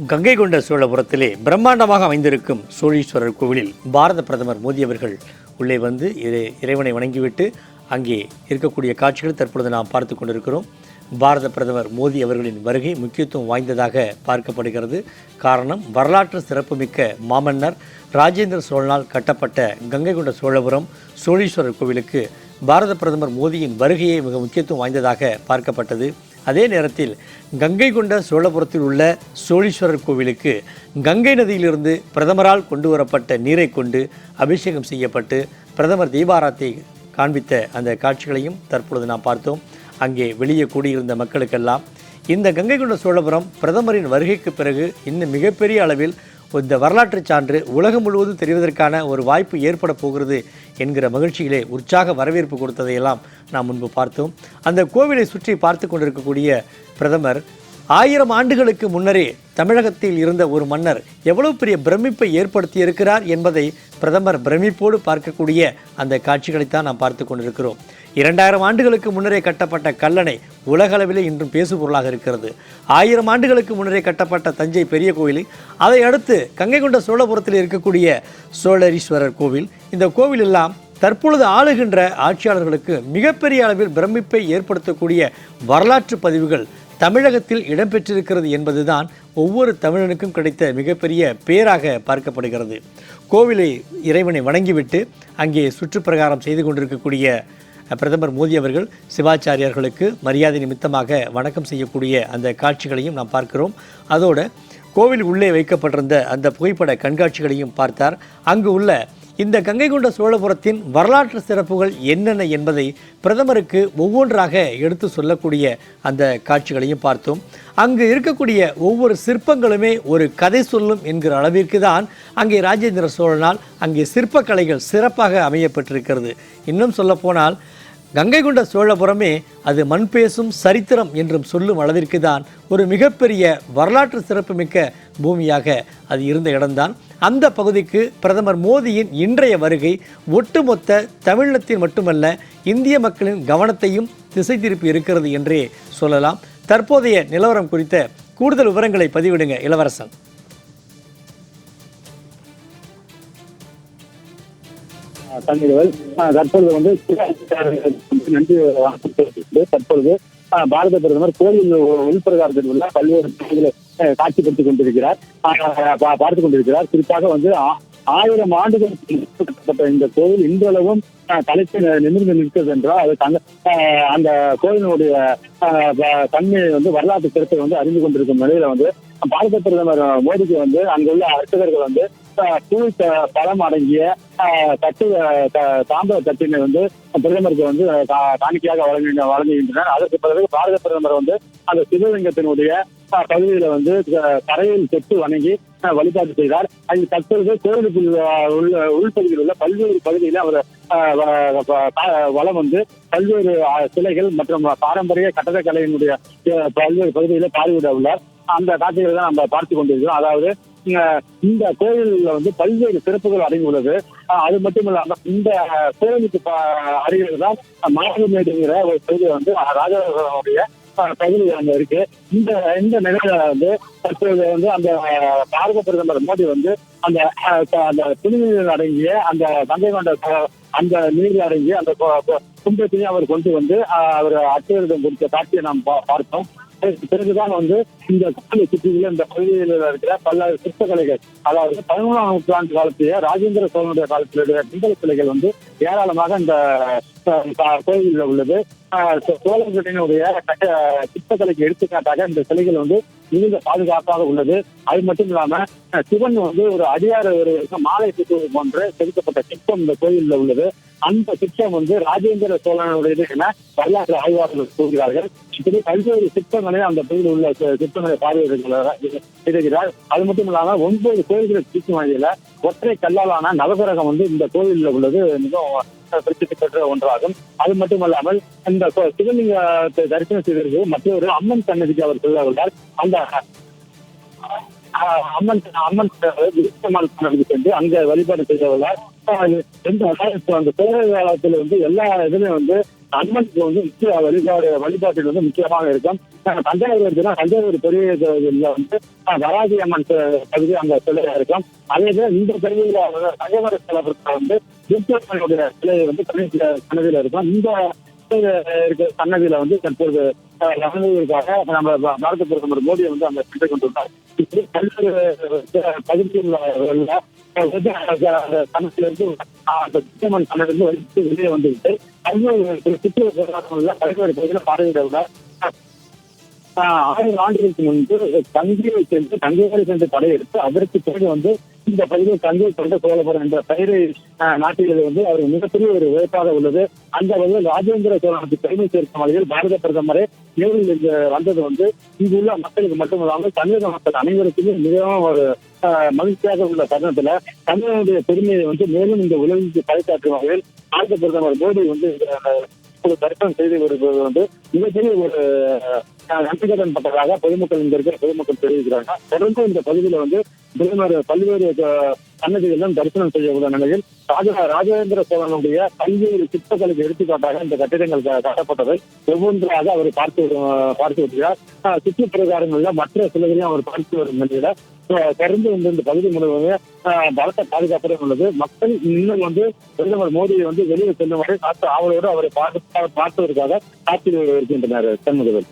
கங்கை கொண்ட சோழபுரத்திலே பிரம்மாண்டமாக அமைந்திருக்கும் சோழீஸ்வரர் கோவிலில் பாரத பிரதமர் மோடி அவர்கள் உள்ளே வந்து இறைவனை வணங்கிவிட்டு அங்கே இருக்கக்கூடிய காட்சிகள் தற்பொழுது நாம் பார்த்து கொண்டிருக்கிறோம். பாரத பிரதமர் மோடி அவர்களின் வருகை முக்கியத்துவம் வாய்ந்ததாக பார்க்கப்படுகிறது. காரணம், வரலாற்று சிறப்புமிக்க மாமன்னர் ராஜேந்திர சோழனால் கட்டப்பட்ட கங்கை கொண்ட சோழபுரம் சோழீஸ்வரர் கோவிலுக்கு பாரத பிரதமர் மோடியின் வருகையை மிக முக்கியத்துவம் வாய்ந்ததாக பார்க்கப்பட்டது. அதே நேரத்தில் கங்கை கொண்ட சோழபுரத்தில் உள்ள சோழீஸ்வரர் கோவிலுக்கு கங்கை நதியிலிருந்து பிரதமரால் கொண்டு வரப்பட்ட நீரை கொண்டு அபிஷேகம் செய்யப்பட்டு பிரதமர் தீபாராத்தை காண்பித்த அந்த காட்சிகளையும் தற்பொழுது நாம் பார்த்தோம். அங்கே வெளியே கூடியிருந்த மக்களுக்கெல்லாம் இந்த கங்கை கொண்ட சோழபுரம் பிரதமரின் வருகைக்கு பிறகு இன்னும் மிகப்பெரிய அளவில் இந்த வரலாற்று சான்று உலகம் முழுவதும் தெரிவதற்கான ஒரு வாய்ப்பு ஏற்பட போகிறது என்கிற மகிழ்ச்சியிலே உற்சாக வரவேற்பு கொடுத்ததையெல்லாம் நாம் முன்பு பார்த்தோம். அந்த கோவிலை சுற்றி பார்த்து கொண்டிருக்கக்கூடிய பிரதமர் 1000 ஆண்டுகளுக்கு முன்னரே தமிழகத்தில் இருந்த ஒரு மன்னர் எவ்வளவு பெரிய பிரமிப்பை ஏற்படுத்தி இருக்கிறார் என்பதை பிரதமர் பிரமிப்போடு பார்க்கக்கூடிய அந்த காட்சிகளைத்தான் நாம் பார்த்து கொண்டிருக்கிறோம். 2000 ஆண்டுகளுக்கு முன்னரே கட்டப்பட்ட கல்லணை உலகளவிலே இன்றும் பேசுபொருளாக இருக்கிறது. 1000 ஆண்டுகளுக்கு முன்னரே கட்டப்பட்ட தஞ்சை பெரிய கோவில், அதை அடுத்து கங்கை கொண்ட சோழபுரத்தில் இருக்கக்கூடிய சோழீஸ்வரர் கோவில், இந்த கோவில் எல்லாம் தற்பொழுது ஆளுகின்ற ஆட்சியாளர்களுக்கு மிகப்பெரிய அளவில் பிரமிப்பை ஏற்படுத்தக்கூடிய வரலாற்று பதிவுகள் தமிழகத்தில் இடம்பெற்றிருக்கிறது என்பதுதான் ஒவ்வொரு தமிழனுக்கும் கிடைத்த மிகப்பெரிய பேராக பார்க்கப்படுகிறது. கோவிலை இறைவனை வணங்கிவிட்டு அங்கே சுற்றுப்பிரகாரம் செய்து கொண்டிருக்கக்கூடிய பிரதமர் மோடி அவர்கள் சிவாச்சாரியார்களுக்கு மரியாதை நிமித்தமாக வணக்கம் செய்யக்கூடிய அந்த காட்சிகளையும் நாம் பார்க்கிறோம். அதோடு கோவில் உள்ளே வைக்கப்பட்டிருந்த அந்த புகைப்பட கண்காட்சிகளையும் பார்த்தார். அங்கு உள்ள இந்த கங்கை கொண்ட சோழபுரத்தின் வரலாற்று சிறப்புகள் என்னென்ன என்பதை பிரதமருக்கு ஒவ்வொன்றாக எடுத்து சொல்லக்கூடிய அந்த காட்சிகளையும் பார்த்தோம். அங்கு இருக்கக்கூடிய ஒவ்வொரு சிற்பங்களுமே ஒரு கதை சொல்லும் என்கிற அளவிற்கு தான் அங்கே ராஜேந்திர சோழனால் அங்கே சிற்பக்கலைகள் சிறப்பாக அமையப்பட்டிருக்கிறது. இன்னும் சொல்லப்போனால் கங்கை கொண்ட சோழபுரமே அது மண் பேசும் சரித்திரம் என்றும் சொல்லும் அளவிற்கு தான் ஒரு மிகப்பெரிய வரலாற்று சிறப்புமிக்க பூமியாக அது இருந்த இடம்தான். அந்த பகுதிக்கு பிரதமர் மோடியின் இன்றைய வருகை ஒட்டுமொத்த தமிழகத்தில் மட்டுமல்ல இந்திய மக்களின் கவனத்தையும் திசை திருப்பி இருக்கிறது என்றே சொல்லலாம். தற்போதைய நிலவரம் குறித்த கூடுதல் விவரங்களை பதிவிடுங்க இளவரசன். தற்பொழுது நன்றி தற்பொழுது பாரத பிரதமர் கோவில் உள்பிரகாரத்தில் உள்ள பல்வேறு பகுதிகளை காட்சிப்படுத்திக் கொண்டிருக்கிறார் பார்த்துக் கொண்டிருக்கிறார். குறிப்பாக 1000 ஆண்டுகளுக்கு கட்டப்பட்ட இந்த கோவில் இன்றளவும் தலைத்து நிமிர்ந்து நிற்கிறது என்றால் அது அந்த கோவிலுடைய தன்மையை வரலாற்று சிறப்பை அறிந்து கொண்டிருக்கும் நிலையில பாரத பிரதமர் மோடிக்கு அங்குள்ள அர்ச்சகர்கள் தூள் பழம் அடங்கிய தட்டு தாம்பர தட்டினை பிரதமருக்கு காணிக்கையாக வழங்குகின்றனர். அதற்கு பிறகு பாரத பிரதமர் அந்த சிவலிங்கத்தினுடைய பகுதியில கரையில் தொட்டு வணங்கி வழிபாடு செய்தார். அது தற்பொழுது கோவிலுக்குள் உள்பகுதியில் உள்ள பல்வேறு பகுதியில அவர் வளம் பல்வேறு சிலைகள் மற்றும் பாரம்பரிய கட்டடக்கலையினுடைய பல்வேறு பகுதியில பார்வையிட உள்ளார். அந்த காட்சிகளை தான் நம்ம பார்த்து கொண்டிருக்கிறோம். அதாவது இந்த கோவிலில் பல்வேறு சிறப்புகள் அடங்கியுள்ளது. அது மட்டும் இல்லாம இந்த கோவிலுக்கு அருகில் தான் மாதமேடுங்கிற ஒரு பகுதி ராஜாவுடைய பகுதி அங்க இருக்கு. இந்த நிலையில தற்போது அந்த பாரத பிரதமர் மோடி அந்த துணிநீர் அடங்கிய அந்த கங்கை கொண்ட அந்த நீர் அடங்கிய அந்த கும்பத்தையும் அவர் கொண்டு அவர் அச்சரிடம் குறித்த காட்சியை நாம் பார்த்தோம். பிறகுதான் இந்த கோவிலை சுற்றியுள்ள இந்த பகுதியில் இருக்கிற பல்வேறு சிற்பக்கலைகள், அதாவது 11ஆம் நூற்றாண்டு காலத்திலேயே ராஜேந்திர சோழனுடைய காலத்திலுடைய பிந்தளை சிலைகள் ஏராளமாக இந்த கோவிலில் உள்ளது. சோழர்களுடைய சிற்பக்கலைக்கு எடுத்துக்காட்டாக இந்த சிலைகள் மிகுந்த பாதுகாப்பாக உள்ளது. அது மட்டும் இல்லாம சிவன் ஒரு அடியார ஒரு மாலை சுற்றுவது போன்று செதுக்கப்பட்ட சிற்பம் இந்த கோயிலில் உள்ளது. அந்த சிற்பம் ராஜேந்திர சோழனுடையது என வரலாற்று ஆய்வாளர்கள் கூறுகிறார்கள். இப்படி பல்வேறு சிற்பங்களை அந்த பகுதியில் உள்ள சிற்பங்களை பார்வையிடுகிறார். அது மட்டும் இல்லாம 9 கோயில்களை சுற்றும் வகையில ஒற்றை கல்லாலான நவகிரகம் இந்த கோயிலில் உள்ளது மிகவும் பிரசித்தி பெற்ற ஒன்றாகும். அது மட்டுமல்லாமல் இந்த சிவலிங்கத்தை தரிசனம் செய்திருக்கு மற்றொரு அம்மன் சன்னதிக்கு அவர் செல்ல உள்ளார். அந்த அம்மன் சென்று அங்க வழிபாடு செய்ய உள்ளார். அந்த சோழர் காலத்தில் எல்லா இதுலயும் அம்மனுக்கு வந்து முக்கிய வழிபாட்டில் வந்து முக்கியமாக இருக்கும். தஞ்சாவூர் இருக்குன்னா தஞ்சாவூர் பெரிய இதுல வந்து வராகி அம்மன் பகுதி அங்க சிலையா இருக்கும். அதே போல இந்த பகுதியில தஞ்சமர சிலை வந்து துர்க்கம்மனுடைய சிலை வந்து சன்னதியில இருக்கும். இந்த இருக்கிற சன்னதியில வந்து தற்போது இறங்குவதற்காக நம்ம பாரத பிரதமர் மோடியை வந்து அங்க சென்று கொண்டுள்ளார். பல்வேறு பகுதிகளில் சன்னதியிலிருந்து அந்த துர்க்கம்மன் சன்னதிலிருந்து வலித்து வெளியே வந்துவிட்டு பல்வேறு சுற்றுலா பல்வேறு பகுதியில் பார்வையிட உள்ளார். 1000 ஆண்டுகளுக்கு முன்பு தஞ்சையை சென்று படையெடுத்து அதற்கு பிறகு வந்து இந்த பகுதியில் தஞ்சை கொண்ட சோழபுரம் என்ற பெயரை நாட்டில் வந்து அவர் மிகப்பெரிய ஒரு உழைப்பாக உள்ளது. அந்த வகையில் ராஜேந்திர சோழனுக்கு பெருமை சேர்க்கும் வகையில் பாரத பிரதமரே நேரில் இங்கு வந்தது வந்து இங்குள்ள மக்களுக்கு மட்டுமல்லாமல் தமிழக மக்கள் அனைவருக்குமே மிகவும் ஒரு மகிழ்ச்சியாக உள்ள தருணத்துல தமிழனுடைய பெருமையை வந்து மேலும் இந்த உலகிற்கு பறைசாற்றும் வகையில் பாரத பிரதமர் மோடி வந்து தரிசனம் செய்து வருவது வந்து மிகப்பெரிய ஒரு நன்றிகடன் பட்டதாக பொதுமக்கள் இங்க இருக்கிற பொதுமக்கள் தெரிவிக்கிறாங்க. தொடர்ந்து இந்த பகுதியில வந்து பிரதமர் பல்வேறு சன்னதிகளும் தரிசனம் செய்ய உள்ள நிலையில் ராஜேந்திர சோழனுடைய பல்வேறு சிற்பங்களுக்கு எடுத்துக்காட்டாக இந்த கட்டிடங்கள் கட்டப்பட்டதை ஒவ்வொன்றாக அவர் பார்த்து வருகிறார். சுற்றுப்பிரகாரங்கள்ல மற்ற சிலைகளையும் அவர் பார்த்து வரும் நிலையில தொடர்ந்து இந்த பகுதி முழுவதும் பலத்த பாதுகாப்புடன் உள்ளது. மக்கள் இன்னும் வந்து பிரதமர் மோடியை வந்து வெளியே செல்லும் வரை காத்து ஆவலோடு அவரை பார்ப்பதற்காக காத்து இருக்கின்றனர். சண்முகவேல்.